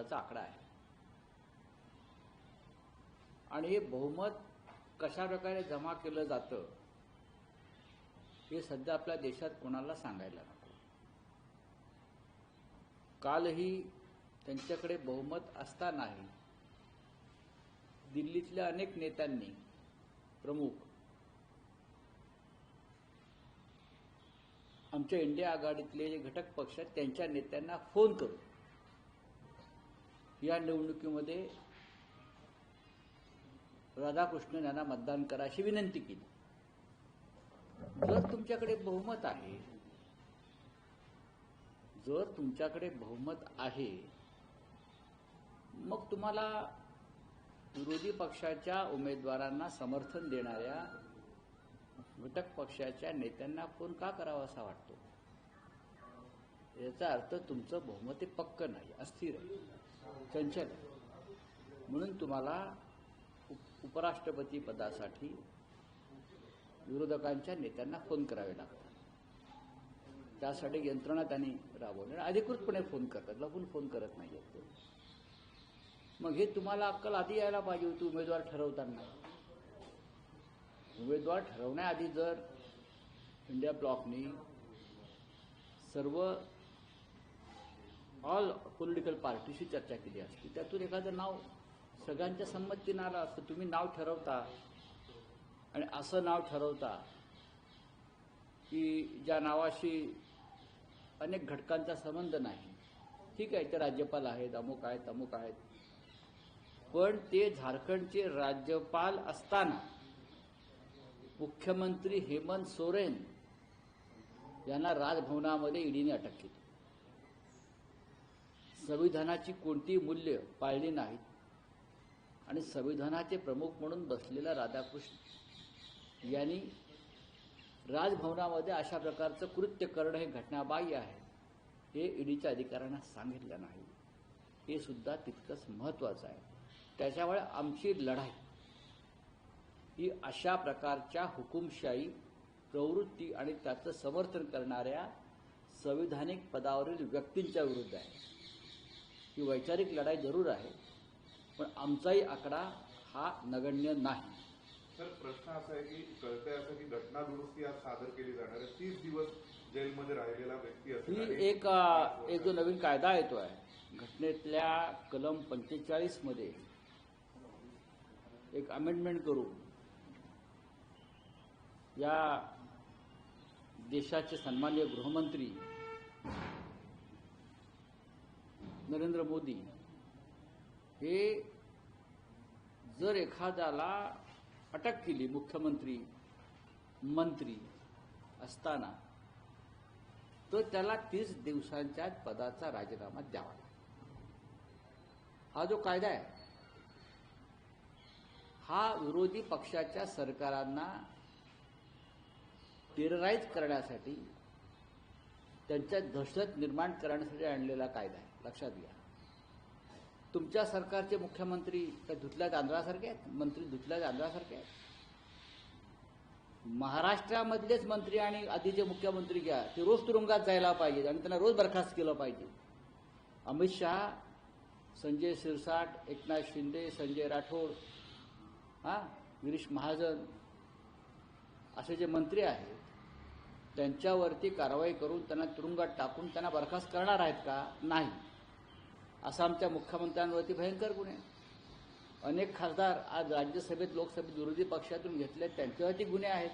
बहुमताचा आकडा आहे आणि हे बहुमत कशा प्रकारे जमा केलं जातं हे सध्या आपल्या देशात कोणाला सांगायला नको. कालही त्यांच्याकडे बहुमत असतानाही दिल्लीतल्या अनेक नेत्यांनी प्रमुख आमच्या इंडिया आघाडीतले जे घटक पक्ष आहेत त्यांच्या नेत्यांना फोन करून या निवडणुकीमध्ये राधाकृष्णन यांना मतदान करा अशी विनंती केली. जर तुमच्याकडे बहुमत आहे मग तुम्हाला विरोधी पक्षाच्या उमेदवारांना समर्थन देणाऱ्या घटक पक्षाच्या नेत्यांना फोन का करावा असा वाटतो? याचा अर्थ तुमचं बहुमत हे पक्क नाही, अस्थिर आहे, चंचल आहे. म्हणून तुम्हाला उपराष्ट्रपती पदासाठी विरोधकांच्या नेत्यांना फोन करावे लागतात. त्यासाठी यंत्रणा त्यांनी राबवली. अधिकृतपणे फोन करतात, लपून फोन करत नाही आहेत. मग हे तुम्हाला अक्कल आधी यायला पाहिजे होती उमेदवार ठरवताना. उमेदवार ठरवण्याआधी जर इंडिया ब्लॉकनी सर्व ऑल पॉलिटिकल पार्टीशी चर्चा केली असती, त्यातून एखादं नाव सगळ्यांच्या संमतीनं आलं असतं. तुम्ही नाव ठरवता आणि असं नाव ठरवता की ज्या नावाशी अनेक घटकांचा संबंध नाही. ठीक आहे, ते राज्यपाल आहेत, अमुक आहेत, तमुक आहेत, पण ते झारखंडचे राज्यपाल असताना मुख्यमंत्री हेमंत सोरेन यांना राजभवनामध्ये ईडीने अटक केली. संविधानाची कोणती मूल्य पाळली नाहीत आणि संविधानाचे प्रमुख म्हणून बसलेला राधाकृष्ण यांनी राजभवनामध्ये अशा प्रकारचं कृत्य करणं हे घटनाबाह्य आहे हे ईडीच्या अधिकाऱ्यांना सांगितलं नाही. हे सुद्धा तितकंच महत्त्वाचं आहे. त्याच्यामुळे आमची लढाई ही अशा प्रकारच्या हुकुमशाही प्रवृत्ती आणि त्याचं समर्थन करणाऱ्या संविधानिक पदावरील व्यक्तींच्या विरुद्ध आहे. ही वैचारिक लढाई जरूर आहे, पण आमचाही आकडा हा नगण्य नाही. सर, प्रश्न असा आहे की कळतंय असं की घटना दुरुस्ती आज सादर केली जाणार आहे. 30 दिवस जेलमध्ये राहिलेला व्यक्ती ही एक जो नवीन कायदा येतो आहे घटनेतल्या कलम 45 मध्ये एक अमेंडमेंट करून या देशाचे सन्माननीय गृहमंत्री नरेंद्र मोदी हे जर एखाद्याला अटक केली मुख्यमंत्री मंत्री असताना तर त्याला 30 दिवसांच्या पदाचा राजीनामा द्यावा लागतो. हा जो कायदा आहे हा विरोधी पक्षाच्या सरकारांना टेरराईज करण्यासाठी त्यांच्यात दहशत निर्माण करण्यासाठी आणलेला कायदा आहे. लक्षात घ्या. तुमच्या सरकारचे मुख्यमंत्री काय धुतल्या तांदळासारखे आहेत? मंत्री धुतल्या तांदळासारखे आहेत? महाराष्ट्रामधलेच मंत्री आणि आधीचे मुख्यमंत्री घ्या, ते रोज तुरुंगात जायला पाहिजेत आणि त्यांना रोज बरखास्त केलं पाहिजे. अमित शहा, संजय शिरसाट, एकनाथ शिंदे, संजय राठोड, गिरीश महाजन असे जे मंत्री आहेत त्यांच्यावरती कारवाई करून त्यांना तुरुंगात टाकून त्यांना बरखास्त करणार आहेत का? नाही. असं आमच्या मुख्यमंत्र्यांवरती भयंकर गुन्हे. अनेक खासदार आज राज्यसभेत लोकसभेत विरोधी पक्षातून घेतले, त्यांच्यावरती गुन्हे आहेत.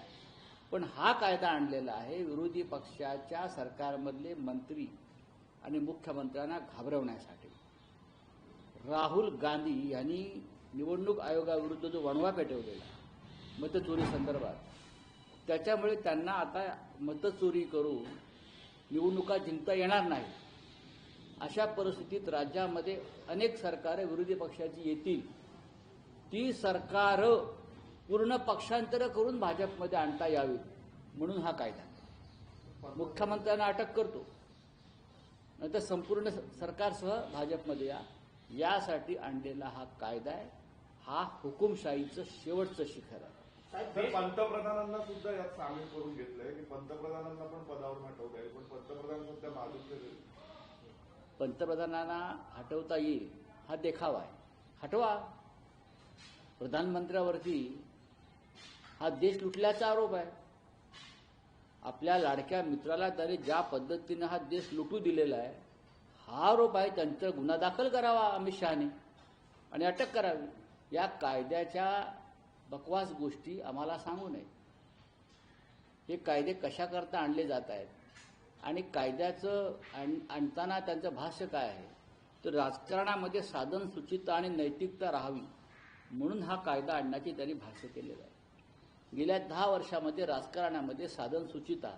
पण हा कायदा आणलेला आहे विरोधी पक्षाच्या सरकारमधले मंत्री आणि मुख्यमंत्र्यांना घाबरवण्यासाठी. राहुल गांधी यांनी निवडणूक आयोगाविरुद्ध जो वणवा पेटवलेला मतचोरी संदर्भात, त्याच्यामुळे त्यांना आता मतचोरी करून निवडणुका जिंकता येणार नाही. अशा परिस्थितीत राज्यामध्ये अनेक सरकारे विरोधी पक्षाची येतील. ती सरकार पूर्ण पक्षांतर करून भाजपमध्ये आणता यावीत म्हणून हा कायदा मुख्यमंत्र्यांना अटक करतो, नंतर संपूर्ण सरकारसह भाजपमध्ये यासाठी आणलेला हा कायदा आहे. हा हुकुमशाहीचं शेवटचं शिखर आहे. पंतप्रधानांना सुद्धा यात सामील करून घेतलंय की पंतप्रधानांना पण पदावर हटवता येईल, पण पंतप्रधान सध्या बाजूचे पंतप्रधानांना हटवता येईल हा देखावा आहे. हटवा. प्रधानमंत्र्यावरती हा देश लुटल्याचा आरोप आहे. आपल्या लाडक्या मित्राला त्याने ज्या पद्धतीनं हा देश लुटू दिलेला आहे हा आरोप आहे. त्यांचा गुन्हा दाखल करावा अमित शहाने आणि अटक करावी. या कायद्याच्या बकवास गोष्टी आम्हाला सांगू नये. हे कायदे कशाकरता आणले जात आहेत आणि कायद्याचं आणताना त्यांचं भाष्य काय आहे तर राजकारणामध्ये साधन सुचिता आणि नैतिकता राहावी म्हणून हा कायदा आणण्याचे त्यांनी भाष्य केलेलं आहे. गेल्या 10 वर्षामध्ये राजकारणामध्ये साधन सुचिता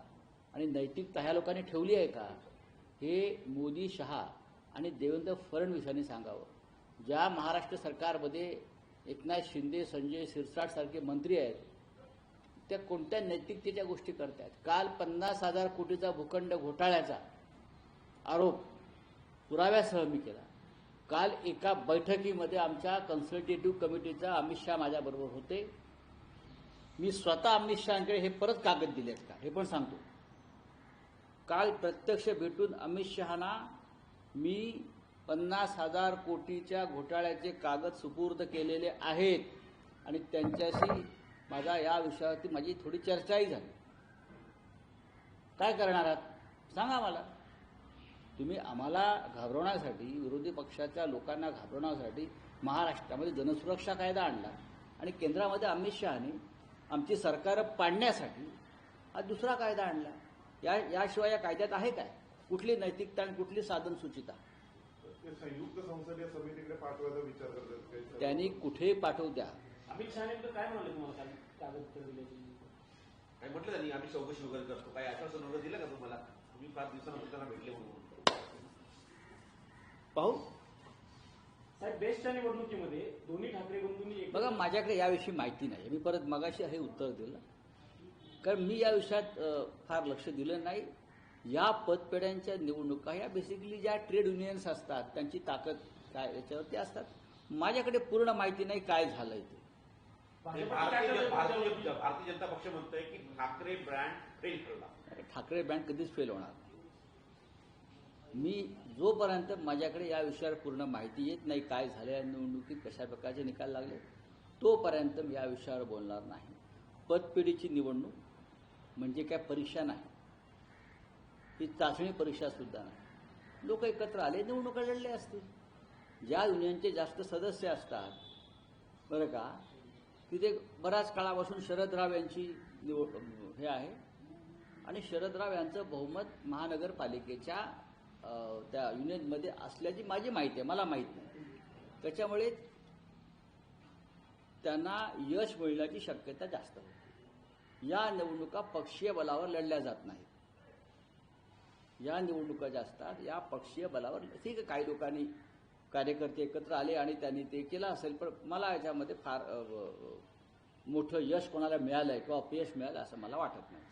आणि नैतिकता ह्या लोकांनी ठेवली आहे का हे मोदी, शहा आणि देवेंद्र फडणवीसांनी सांगावं. ज्या महाराष्ट्र सरकारमध्ये एकनाथ शिंदे, संजय शिरसाट सारखे मंत्री आहेत त्या कोणत्या नैतिकतेच्या गोष्टी करतात. काल 50,000 कोटीचा भूखंड घोटाळ्याचा आरोप पुराव्यासह मी केला. काल एका बैठकीमध्ये आमच्या कन्सल्टेटिव्ह कमिटीचा अमित शहा माझ्याबरोबर होते. मी स्वतः अमित शहांकडे हे परत कागद दिलेत का हे पण सांगतो. काल प्रत्यक्ष भेटून अमित शहांना मी 50,000 कोटीच्या घोटाळ्याचे कागद सुपूर्द केलेले आहेत आणि त्यांच्याशी माझा या विषयावरती माझी थोडी चर्चाही झाली. काय करणार आहात सांगा मला. तुम्ही आम्हाला घाबरवण्यासाठी, विरोधी पक्षाच्या लोकांना घाबरवण्यासाठी महाराष्ट्रामध्ये जनसुरक्षा कायदा आणला आणि केंद्रामध्ये अमित शहाने आमची सरकार पाडण्यासाठी हा दुसरा कायदा आणला. याशिवाय या कायद्यात आहे काय कुठली नैतिकता आणि कुठली साधन सुचिता. ते संयुक्त संसदीय समितीकडे पाठवायचा विचार करतात. त्यांनी कुठेही पाठवू द्या. अमित शहाने काय म्हणाले तुम्हाला कागदपत्र दिले काय म्हटलं त्यांनी आम्ही चौकशी वगैरे करतो. काय आश्वासन वगैरे दिलं का तुम्हाला? तुम्ही 5 दिवसानंतर त्यांना भेटले म्हणून पाहू. साहेब बेस्टच्या निवडणुकीमध्ये दोन्ही ठाकरे बंधूंनी बघा माझ्याकडे याविषयी माहिती नाही. मी परत मगाशी हे उत्तर दिलं कारण मी या विषयात फार लक्ष दिलं नाही. या पदपेढ्यांच्या निवडणुका ह्या बेसिकली ज्या ट्रेड युनियन्स असतात त्यांची ताकद काय याच्यावरती असतात. माझ्याकडे पूर्ण माहिती नाही काय झालंय ते. भारतीय जनता पक्ष म्हणतोय की ठाकरे ब्रँड फेल ठरला. ठाकरे ब्रँड कधीच फेल होणार नाही. मी जोपर्यंत माझ्याकडे या विषयावर पूर्ण माहिती येत नाही काय झालं या निवडणुकीत कशा प्रकारचे निकाल लागले तोपर्यंत मी या विषयावर बोलणार नाही. पदपेढीची निवडणूक म्हणजे काय परीक्षा नाही. ही चाचणी परीक्षा सुद्धा नाही. लोक एकत्र आले निवडणुका लढले असतील. ज्या युनियनचे जास्त सदस्य असतात बरं का तिथे बऱ्याच काळापासून शरदराव यांची हे आहे आणि शरदराव यांचं बहुमत महानगरपालिकेच्या त्या युनियनमध्ये असल्याची माझी माहिती आहे. मला माहीत नाही. त्याच्यामुळे त्यांना यश मिळण्याची शक्यता जास्त होती. या निवडणुका पक्षीय बलावर लढल्या जात नाहीत. या निवडणुका ज्या असतात या पक्षीय बलावर ठीक आहे. काही लोकांनी कार्यकर्ते एकत्र आले आणि त्यांनी ते केलं असेल पण मला याच्यामध्ये फार मोठं यश कोणाला मिळालंय किंवा अपयश मिळालं असं मला वाटत नाही.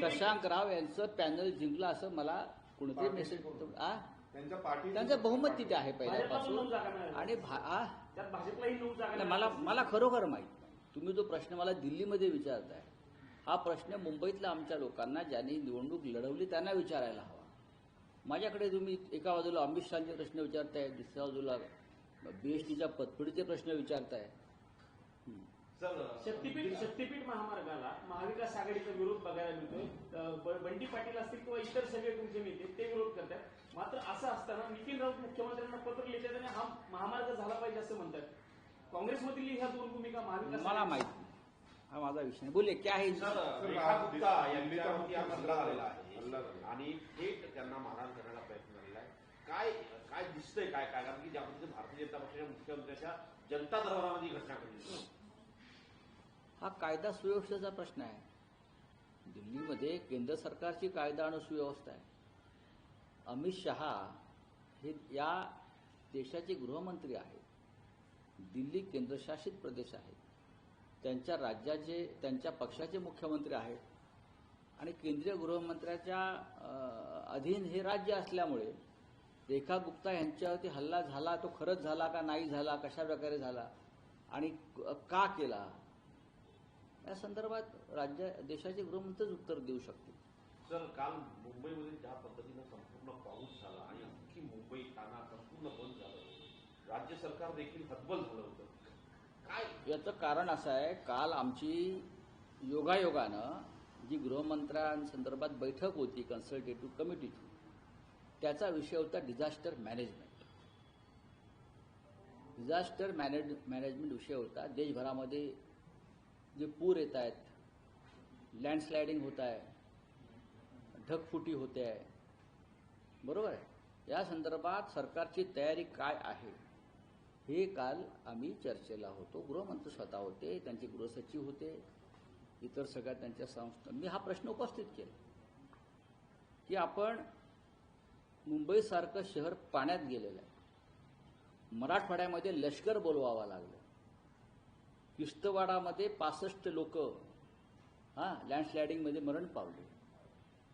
शशांकराव यांचं पॅनल जिंकलं असं मला कोणतरी मेसेज त्यांचं बहुमत तिथे आहे पहिल्यापासून आणि मला खरोखर माहित नाही. तुम्ही जो प्रश्न मला दिल्लीमध्ये विचारताय हा प्रश्न मुंबईतल्या आमच्या लोकांना ज्यांनी निवडणूक लढवली त्यांना विचारायला हवा. माझ्याकडे तुम्ही एका बाजूला अमित शहाचे प्रश्न विचारताय दुसऱ्या बाजूला बीएसटीच्या पतपेढीचे प्रश्न विचारताय. शक्तीपीठ महामार्गाला महाविकास आघाडीचा विरोध बघायला मिळतोय. बंटी पाटील असतील किंवा इतर सगळे तुमचे नेते ते विरोध करतात. मात्र असं असताना नितीन राऊत मुख्यमंत्र्यांना पत्र लिहितात आणि हा महामार्ग झाला पाहिजे असं म्हणतात. काँग्रेसमधील ह्या दोन भूमिका महाविकास मला माहिती हा माझा विषय बोले क्या आहे. रेखा गुप्ता यांच्यावरती हा हल्ला झालेला आहे आणि थेट त्यांना मारहाण करण्याचा प्रयत्न झालेला आहे. काय काय दिसतंय काय काय कारण की ज्या पद्धतीने भारतीय जनता पक्षाच्या मुख्यमंत्र्याच्या जनता दरबारामध्ये घटना घडली. हा कायदा सुव्यवस्थेचा प्रश्न आहे. दिल्लीमध्ये केंद्र सरकारची कायदा आणि सुव्यवस्था आहे. अमित शहा हे या देशाचे गृहमंत्री आहेत. दिल्ली केंद्रशासित प्रदेश आहे. त्यांच्या राज्याचे त्यांच्या पक्षाचे मुख्यमंत्री आहेत आणि केंद्रीय गृहमंत्र्याच्या अधीन हे राज्य असल्यामुळे रेखा गुप्ता यांच्यावरती हल्ला झाला तो खरंच झाला का नाही झाला कशा प्रकारे झाला आणि का केला या संदर्भात देशाचे गृहमंत्रीच उत्तर देऊ शकतील. सर, काल मुंबईमध्ये ज्या पद्धतीनं संपूर्ण पाऊस झाला आणि अख्खी मुंबई ठाणा संपूर्ण बंद झालं, राज्य सरकार देखील हतबल झालं होतं. काय याचं कारण असं आहे, काल आमची योगायोगानं जी गृहमंत्र्यांसंदर्भात बैठक होती कन्सल्टेटिव्ह कमिटीची, त्याचा विषय होता डिझास्टर मॅनेजमेंट. डिझास्टर मॅनेजमेंट विषय होता. देशभरामध्ये जे पूर येत आहेत, लँडस्लायडिंग होत आहे, ढगफुटी होते आहे, बरोबर आहे, या संदर्भात सरकारची तयारी काय आहे हे काल आम्ही चर्चेला होतो. गृहमंत्री स्वतः होते, त्यांचे गृहसचिव होते, इतर सगळ्या त्यांच्या संस्थांनी हा प्रश्न उपस्थित केला की आपण मुंबईसारखं शहर पाण्यात गेलेलं आहे, मराठवाड्यामध्ये लष्कर बोलवावं लागलं, किश्तवाडामध्ये 65 लोक लँडस्लायडिंगमध्ये मरण पावले,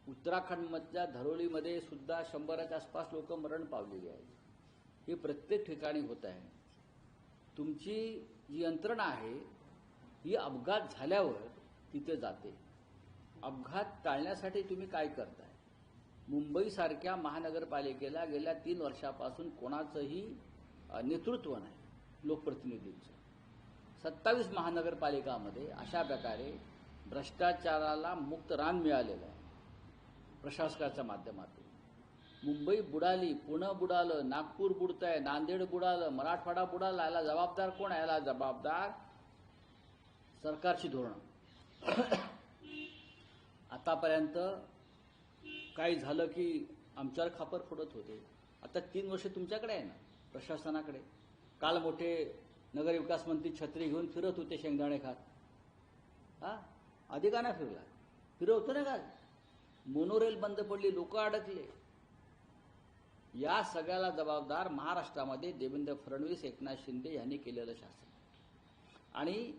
उत्तराखंडमधल्या धरोलीमध्ये सुद्धा 100च्या आसपास लोक मरण पावलेली आहेत. हे प्रत्येक ठिकाणी होत आहे. तुमची जी यंत्रणा आहे ही अपघात झाल्यावर तिथे जाते. अपघात टाळण्यासाठी तुम्ही काय करताय? मुंबईसारख्या महानगरपालिकेला गेल्या 3 वर्षापासून कोणाचंही नेतृत्व नाही लोकप्रतिनिधींचं. 27 महानगरपालिकामध्ये अशा प्रकारे भ्रष्टाचाराला मुक्त रान मिळालेलं आहे प्रशासकाच्या माध्यमातून. मुंबई बुडाली, पुणे बुडालं, नागपूर बुडतंय, नांदेड बुडालं, मराठवाडा बुडाला. याला जबाबदार कोण आहे? याला जबाबदार सरकारची धोरणं. आतापर्यंत काही झालं की आमच्यावर खापर फोडत होते. आता 3 वर्ष तुमच्याकडे आहे ना प्रशासनाकडे. काल मोठे नगरविकास मंत्री छत्री घेऊन फिरत होते शेंगदाणे खात. आधी का नाही फिरला? फिरवतो ना का? मोनोरेल बंद पडली, लोक अडकले. या सगळ्याला जबाबदार महाराष्ट्रामध्ये देवेंद्र फडणवीस, एकनाथ शिंदे यांनी केलेलं शासन आणि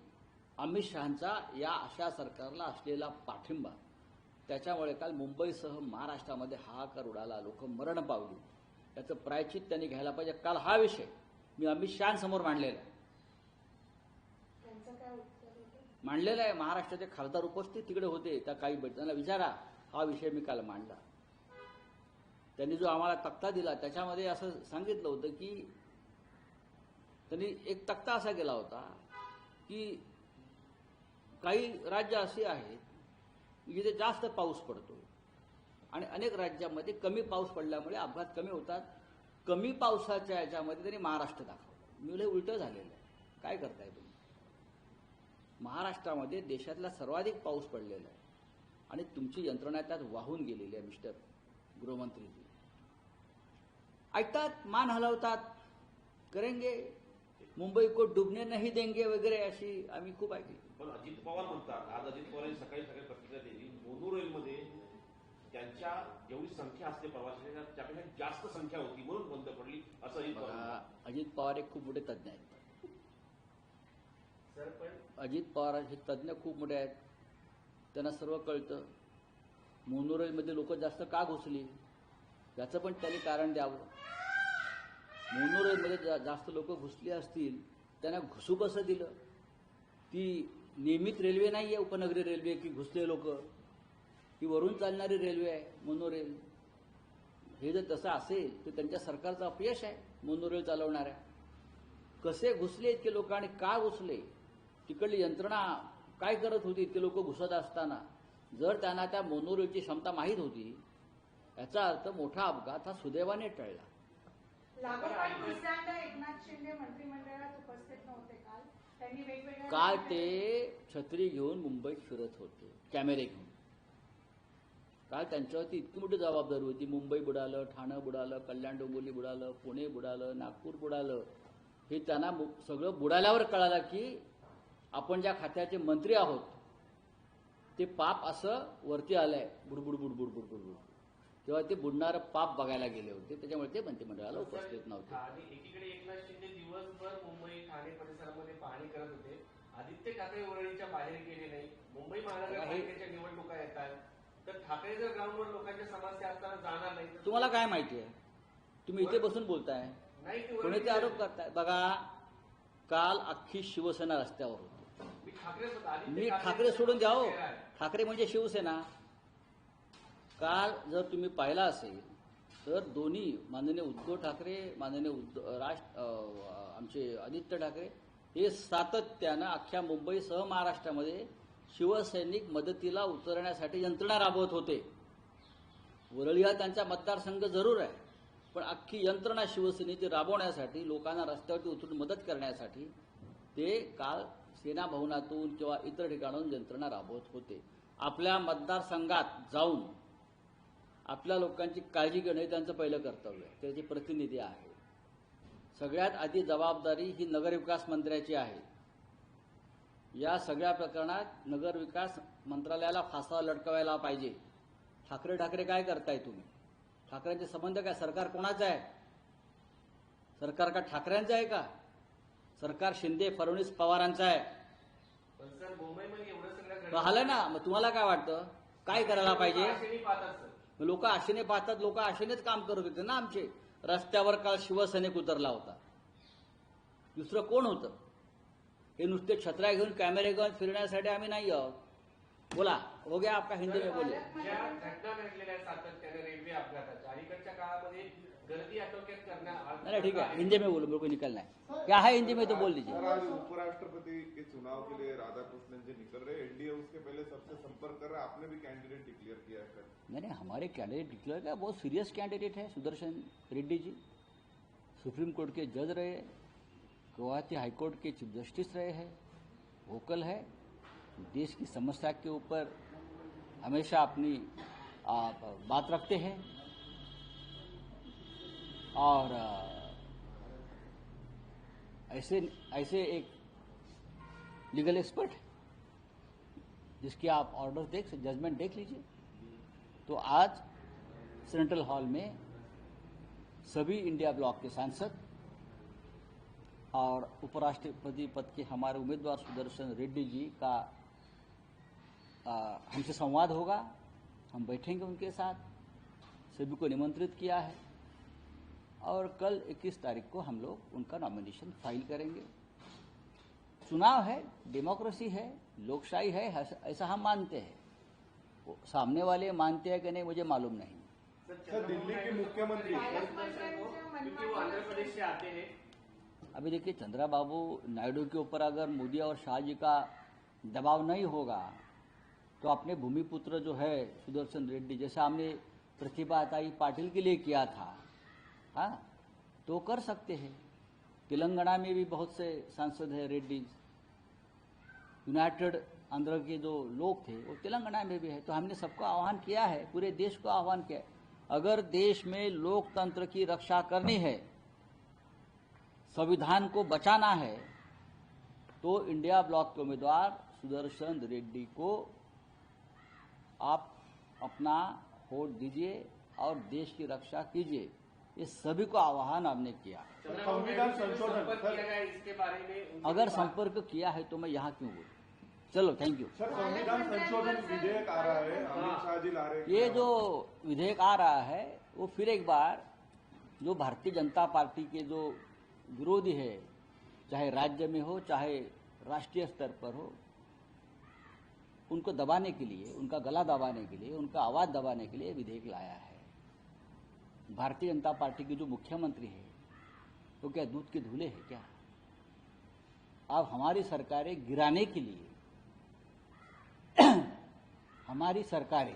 अमित शहांचा या अशा सरकारला असलेला पाठिंबा. त्याच्यामुळे काल मुंबईसह महाराष्ट्रामध्ये हाहाकार उडाला, लोक मरण पावली. त्याचं प्रायश्चित त्यांनी घ्यायला पाहिजे. काल हा विषय मी अमित शहांसमोर मांडलेला आहे. मांडलेला आहे. महाराष्ट्राचे खासदार उपस्थित तिकडे होते, त्या काही त्यांना विचारा. हा विषय मी काल मांडला. त्यांनी जो आम्हाला तक्ता दिला त्याच्यामध्ये असं सांगितलं होतं की त्यांनी एक तक्ता असा केला होता की काही राज्य अशी आहेत जिथे जास्त पाऊस पडतो आणि अनेक राज्यामध्ये कमी पाऊस पडल्यामुळे अपघात कमी होतात. कमी पावसाच्या याच्यामध्ये त्यांनी महाराष्ट्र दाखवलं. मी म्हणलं उलटं झालेलं आहे. काय करताय तुम्ही? महाराष्ट्रामध्ये देशातला सर्वाधिक पाऊस पडलेला आहे आणि तुमची यंत्रणा त्यात वाहून गेलेली आहे. मिस्टर गृहमंत्रीजी ऐकतात, मान हलवतात, करेंगे, मुंबई को डुबने नहीं देंगे वगैरे अशी आम्ही खूप ऐकली. पण अजित पवार म्हणतात, आज अजित पवारांनी सकाळी प्रतिक्रिया दिली, मोनोरेलमध्ये त्यांच्या जेवढी संख्या असते प्रवाशांच्या त्यापेक्षा जास्त संख्या होती म्हणून बंद पडली असं अजित पवार. अजित पवार एक खूप मोठे तज्ज्ञ आहेत. सर पण अजित पवार हे तज्ज्ञ खूप मोठे आहेत. त्यांना सर्व कळतं. मोनोरेलमध्ये लोक जास्त का घुसली याचं पण त्यांनी कारण द्यावं. मोनोरेलमध्ये जास्त लोक घुसली असतील, त्यांना घुसू कसं दिलं? ती नियमित रेल्वे नाही आहे, उपनगरी रेल्वे की घुसले लोक. ही वरून चालणारी रेल्वे आहे मोनोरेल. हे जर तसं असेल तर त्यांच्या सरकारचं अपयश आहे मोनोरेल चालवणाऱ्या. कसे घुसले इतके लोक आणि का घुसले? तिकडली यंत्रणा काय करत होती इतके लोक घुसत असताना? जर त्यांना त्या मोनोरेलची क्षमता माहीत होती, याचा अर्थ मोठा अपघात हा सुदैवाने टळला. लागोपाठ दुसऱ्यांदा एकनाथ शिंदे मंत्रिमंडळात उपस्थित नव्हते काल. त्यांनी वेगवेगळ्या काल ते छत्री घेऊन मुंबईत फिरत होते, कॅमेरे घेऊन. काल त्यांच्यावरती इतकी मोठी जबाबदारी होती. मुंबई बुडालं, ठाणं बुडालं, कल्याण डोंबिवली बुडालं, पुणे बुडालं, नागपूर बुडालं. हे त्यांना सगळं बुडाल्यावर कळालं की आपण ज्या खात्याचे मंत्री आहोत ते पाप असं वरती आलंय, बुडबुड बुडबुड बुडबुड बुड. तेव्हा ते बुडणारं पाप बघायला गेले होते. त्याच्यामुळे ते मंत्रिमंडळाला उपस्थित नव्हते. आणि एकीकडे एकनाथ शिंदे दिवसभर मुंबई ठाणे परिसरामध्ये पाहणी करत होते. आदित्य ठाकरे वरळीच्या बाहेर गेले नाही. मुंबई महानगरपालिकेच्या निवडणुका येतात, तर ठाकरे जर ग्राउंडवर लोकांच्या समस्या असताना जाणार नाही तर तुम्हाला काय माहिती आहे? तुम्ही इथे बसून बोलताय, नाही ते कोणी ते आरोप करताय. बघा, काल अख्खी शिवसेना रस्त्यावर होती. मी ठाकरे मी ठाकरे सोडून द्या हो. ठाकरे म्हणजे शिवसेना. काल जर तुम्ही पाहिला असेल तर दोन्ही माननीय उद्धव ठाकरे, माननीय आमचे आदित्य ठाकरे हे सातत्यानं अख्ख्या मुंबईसह महाराष्ट्रामध्ये शिवसैनिक मदतीला उतरण्यासाठी यंत्रणा राबवत होते. वरळी हा त्यांचा मतदारसंघ जरूर आहे, पण अख्खी यंत्रणा शिवसेनेची राबवण्यासाठी, लोकांना रस्त्यावरती उतरून मदत करण्यासाठी ते काल सेना भवनातून किंवा इतर ठिकाणाहून यंत्रणा राबवत होते. आपल्या मतदारसंघात जाऊन आपल्या लोकांची काळजी घेणं हे त्यांचं पहिलं कर्तव्य आहे. त्याचे प्रतिनिधी आहे. सगळ्यात आधी जबाबदारी ही नगरविकास मंत्र्याची आहे. या सगळ्या प्रकरणात नगरविकास मंत्रालयाला फासा लटकवायला पाहिजे. ठाकरे काय करताय तुम्ही? ठाकरेंचे संबंध काय? सरकार कोणाचं आहे? सरकार का ठाकरेंचं आहे का? सरकार शिंदे, फडणवीस, पवारांचं आहे. पण सर मुंबईमध्ये एवढं सगळं झालं ना, मग तुम्हाला काय वाटतं काय करायला पाहिजे? पाहतात सर. लोक आशेने पाहतात. लोक आशेनेच काम करत होते ना आमचे. रस्त्यावर काल शिवसैनिक उतरला होता. दुसरं कोण होतं? हे नुसते छत्र्या घेऊन कॅमेरे घेऊन फिरण्यासाठी आम्ही नाही आहोत. बोला, हो गया आपका हिंदी में बोलिए. ज्या घटना घडलेल्या आहेत सातत्याने रेल्वे अपघाताच्या, अलीकडच्या काळामध्ये गर्दी आटोक्यात करण्यात नहीं ठीक है, हिंदी में बोलो, मेरे को निकलना है. क्या है हिंदी में तो बोल दीजिए. सर, आज उपराष्ट्रपति के चुनाव के लिए राधाकृष्णन जी निकल रहे, एनडीए उसके पहले सबसे संपर्क कर रहा है. आपने भी कैंडिडेट डिक्लेयर किया है सर? नहीं, हमारे कैंडिडेट डिक्लेयर किया, बहुत सीरियस कैंडिडेट है सुदर्शन रेड्डी जी. सुप्रीम कोर्ट के जज रहे, गुवाहाटी हाईकोर्ट के चीफ जस्टिस रहे हैं, वोकल है, देश की समस्या के ऊपर हमेशा अपनी बात रखते हैं और ऐसे एक लीगल एक्सपर्ट जिसकी आप ऑर्डर जजमेंट देख लीजिए. तो आज सेंट्रल हॉल में सभी इंडिया ब्लॉक के सांसद और उपराष्ट्रपति पद के हमारे उम्मीदवार सुदर्शन रेड्डी जी का हमसे संवाद होगा. हम बैठेंगे उनके साथ. सभी को निमंत्रित किया है और कल 21 तारीख को हम लोग उनका नॉमिनेशन फाइल करेंगे. चुनाव है, डेमोक्रेसी है, लोकशाही है, ऐसा हम मानते हैं. वो सामने वाले मानते हैं कि नहीं मुझे मालूम नहीं. सर, दिल्ली के मुख्यमंत्री क्योंकि वो आंध्र प्रदेश से आते हैं. अभी देखिए, चंद्रबाबू नायडू के ऊपर अगर मोदी और शाह जी का दबाव नहीं होगा तो अपने भूमिपुत्र जो है सुदर्शन रेड्डी, जैसा हमने प्रतिभा ताई पाटिल के लिए किया था, हाँ, तो कर सकते हैं. तेलंगाना में भी बहुत से सांसद हैं रेड्डी. यूनाइटेड आंध्र के जो लोग थे वो तेलंगाना में भी है. तो हमने सबको आह्वान किया है, पूरे देश को आह्वान किया है. अगर देश में लोकतंत्र की रक्षा करनी है, संविधान को बचाना है, तो इंडिया ब्लॉक के उम्मीदवार सुदर्शन रेड्डी को आप अपना वोट दीजिए और देश की रक्षा कीजिए. ये सभी को आह्वान हमने किया. संविधान संशोधन इसके बारे में अगर संपर्क किया है तो मैं यहाँ क्यों बोलूं. चलो, थैंक यू. सर, संविधान संशोधन विधेयक आ रहा है, अमित शाह जी ला रहे हैं. ये जो विधेयक आ रहा है वो फिर एक बार जो भारतीय जनता पार्टी के जो विरोधी है, चाहे राज्य में हो चाहे राष्ट्रीय स्तर पर हो, उनको दबाने के लिए, उनका गला दबाने के लिए, उनका आवाज दबाने के लिए विधेयक लाया है. भारतीय जनता पार्टी के जो मुख्यमंत्री है वो क्या दूध के धूले हैं क्या? अब हमारी सरकारें गिराने के लिए हमारी सरकारें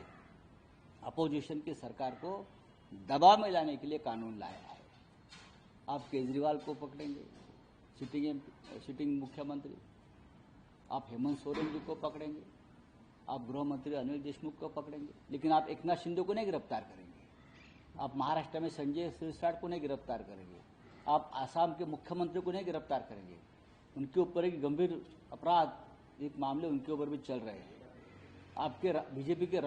अपोजिशन की सरकार को दबाव में लाने के लिए कानून लाया है. आप केजरीवाल को पकड़ेंगे, सिटिंग मुख्यमंत्री, आप हेमंत सोरेन जी को पकड़ेंगे, आप गृह मंत्री अनिल देशमुख को पकड़ेंगे, लेकिन आप एकनाथ शिंदे को नहीं गिरफ्तार करेंगे. आप महाराष्ट्र में संजय सिरसाट को नहीं गिरफ्तार करेंगे. आप आसाम के मुख्यमंत्री को नहीं गिरफ्तार करेंगे. उनके ऊपर एक गंभीर अपराध, एक मामले उनके ऊपर भी चल रहे हैं. आपके बीजेपी के